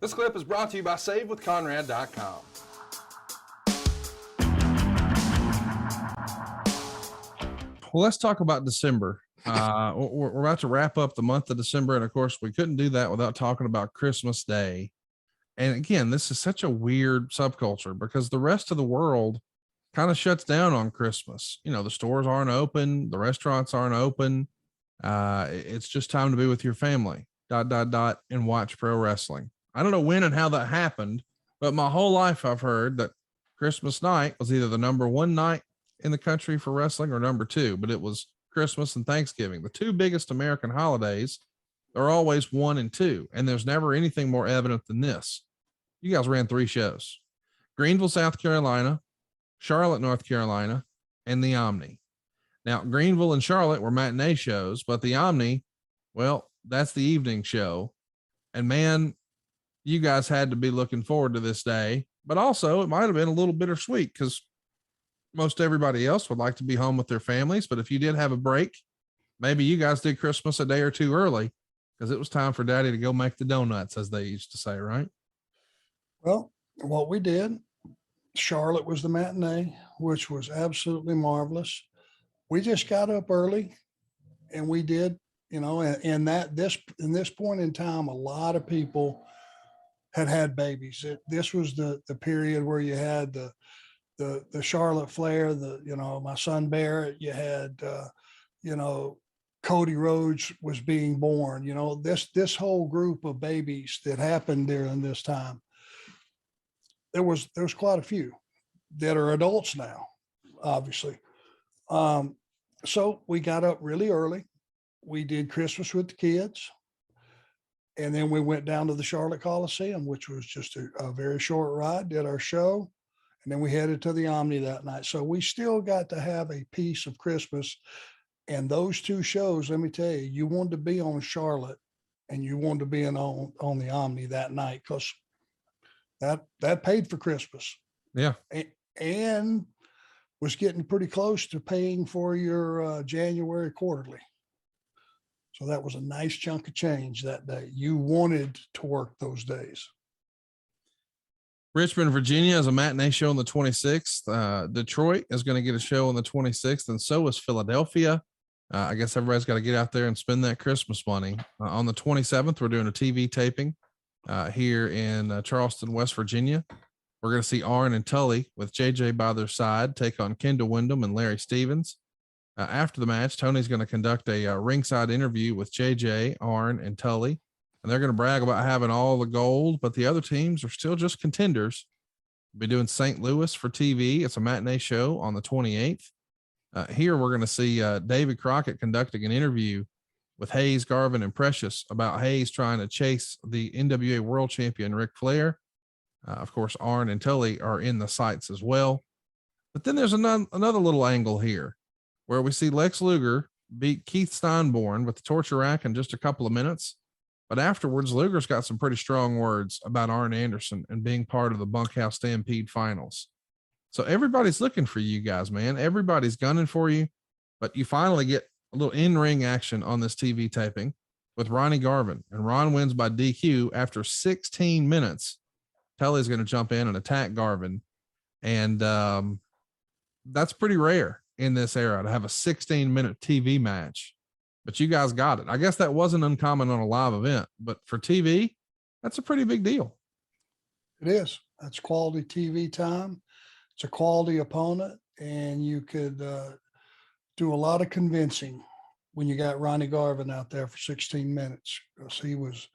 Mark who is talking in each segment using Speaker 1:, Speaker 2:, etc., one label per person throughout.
Speaker 1: This clip is brought to you by SaveWithConrad.com.
Speaker 2: Well, let's talk about December. We're about to wrap up the month of December. And of course, we couldn't do that without talking about Christmas Day. And again, this is such a weird subculture because the rest of the world kind of shuts down on Christmas. You know, the stores aren't open, the restaurants aren't open. It's just time to be with your family, ... and watch pro wrestling. I don't know when and how that happened, but my whole life I've heard that Christmas night was either the number one night in the country for wrestling or number two, but it was Christmas and Thanksgiving. The two biggest American holidays are always 1 and 2, and there's never anything more evident than this. You guys ran 3 shows: Greenville, South Carolina, Charlotte, North Carolina, and the Omni. Now, Greenville and Charlotte were matinee shows, but the Omni, well, that's the evening show. And man, you guys had to be looking forward to this day, but also it might have been a little bittersweet because most everybody else would like to be home with their families. But if you did have a break, maybe you guys did Christmas a day or two early because it was time for daddy to go make the donuts, as they used to say, right?
Speaker 3: Well, what we did, Charlotte was the matinee, which was absolutely marvelous. We just got up early and we did, you know, and in this point in time, a lot of people had babies. This was the period where you had the Charlotte Flair, my son Barrett, you had, Cody Rhodes was being born, this whole group of babies that happened during this time. There's quite a few that are adults now, obviously. So we got up really early. We did Christmas with the kids. And then we went down to the Charlotte Coliseum, which was just a very short ride, did our show. And then we headed to the Omni that night. So we still got to have a piece of Christmas. And those 2 shows, let me tell you, you wanted to be on Charlotte and you wanted to be on the Omni that night because that paid for Christmas.
Speaker 2: Yeah.
Speaker 3: And was getting pretty close to paying for your January quarterly. So that was a nice chunk of change that day. You wanted to work those days.
Speaker 2: Richmond, Virginia is a matinee show on the 26th. Detroit is going to get a show on the 26th, and so is Philadelphia. I guess everybody's got to get out there and spend that Christmas money. On the 27th, we're doing a TV taping here in Charleston, West Virginia. We're going to see Arn and Tully with JJ by their side take on Kendall Windham and Larry Stevens. After the match, Tony's going to conduct a ringside interview with JJ, Arn, and Tully, and they're going to brag about having all the gold, but the other teams are still just contenders. We'll be doing St. Louis for TV. It's a matinee show on the 28th. Here, we're going to see David Crockett conducting an interview with Hayes, Garvin, and Precious about Hayes trying to chase the NWA World Champion Ric Flair. Of course, Arn and Tully are in the sights as well. But then there's another little angle here where we see Lex Luger beat Keith Steinborn with the torture rack in just a couple of minutes. But afterwards, Luger's got some pretty strong words about Arn Anderson and being part of the Bunkhouse Stampede finals. So everybody's looking for you guys, man. Everybody's gunning for you. But you finally get a little in-ring action on this TV taping with Ronnie Garvin. And Ron wins by DQ after 16 minutes. Tully's going to jump in and attack Garvin. And that's pretty rare in this era to have a 16-minute TV match. But you guys got it. I guess that wasn't uncommon on a live event, but for TV, that's a pretty big deal.
Speaker 3: It is. That's quality TV time. It's a quality opponent, and you could do a lot of convincing when you got Ronnie Garvin out there for 16 minutes because he was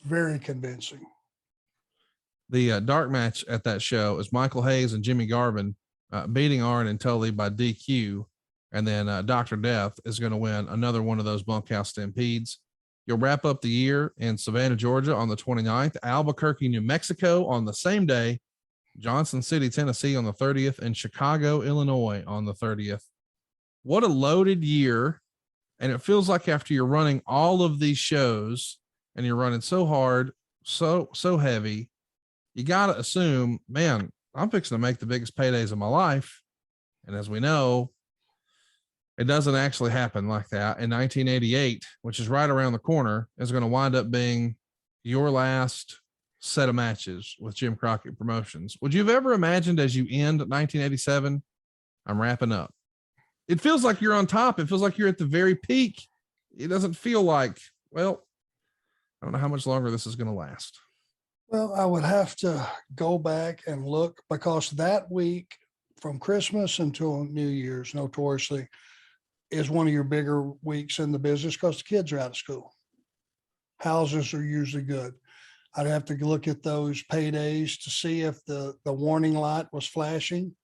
Speaker 3: very convincing.
Speaker 2: The dark match at that show is Michael Hayes and Jimmy Garvin beating Arn and Tully by DQ. And then Dr. Death is going to win another one of those Bunkhouse Stampedes. You'll wrap up the year in Savannah, Georgia on the 29th, Albuquerque, New Mexico on the same day, Johnson City, Tennessee on the 30th, and Chicago, Illinois on the 30th. What a loaded year. And it feels like after you're running all of these shows and you're running so hard, so heavy, you got to assume, man, I'm fixing to make the biggest paydays of my life. And as we know, it doesn't actually happen like that. In 1988, which is right around the corner, is going to wind up being your last set of matches with Jim Crockett Promotions. Would you have ever imagined as you end 1987, I'm wrapping up? It feels like you're on top. It feels like you're at the very peak. It doesn't feel like, well, I don't know how much longer this is going to last.
Speaker 3: Well, I would have to go back and look, because that week from Christmas until New Year's notoriously is one of your bigger weeks in the business because the kids are out of school. Houses are usually good. I'd have to look at those paydays to see if the warning light was flashing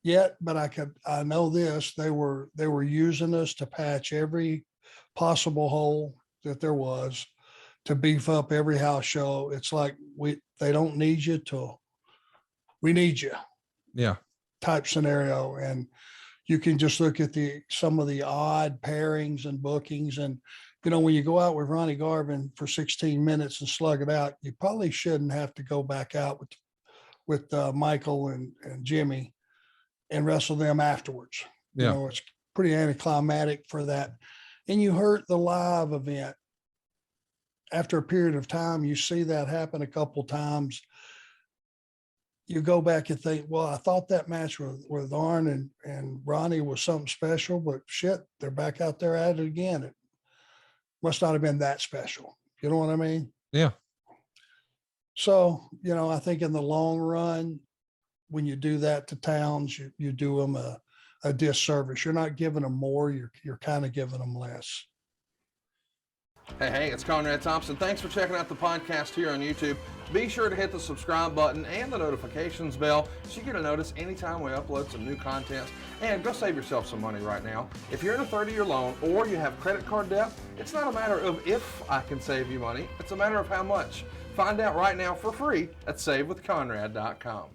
Speaker 3: yet, but I know this, they were using us to patch every possible hole that there was, to beef up every house show. It's like they don't need you till we need you
Speaker 2: Yeah.
Speaker 3: type scenario. And you can just look at some of the odd pairings and bookings. And, when you go out with Ronnie Garvin for 16 minutes and slug it out, you probably shouldn't have to go back out with Michael and Jimmy and wrestle them afterwards.
Speaker 2: Yeah.
Speaker 3: It's pretty anticlimactic for that. And you hurt the live event. After a period of time, you see that happen a couple times. You go back and think, well, I thought that match with Arn and Ronnie was something special, but shit, they're back out there at it again. It must not have been that special. You know what I mean?
Speaker 2: Yeah.
Speaker 3: So, I think in the long run, when you do that to towns, you do them a disservice. You're not giving them more, you're kind of giving them less.
Speaker 1: Hey, it's Conrad Thompson. Thanks for checking out the podcast here on YouTube. Be sure to hit the subscribe button and the notifications bell so you get a notice anytime we upload some new content. And go save yourself some money right now. If you're in a 30-year loan or you have credit card debt, it's not a matter of if I can save you money. It's a matter of how much. Find out right now for free at SaveWithConrad.com.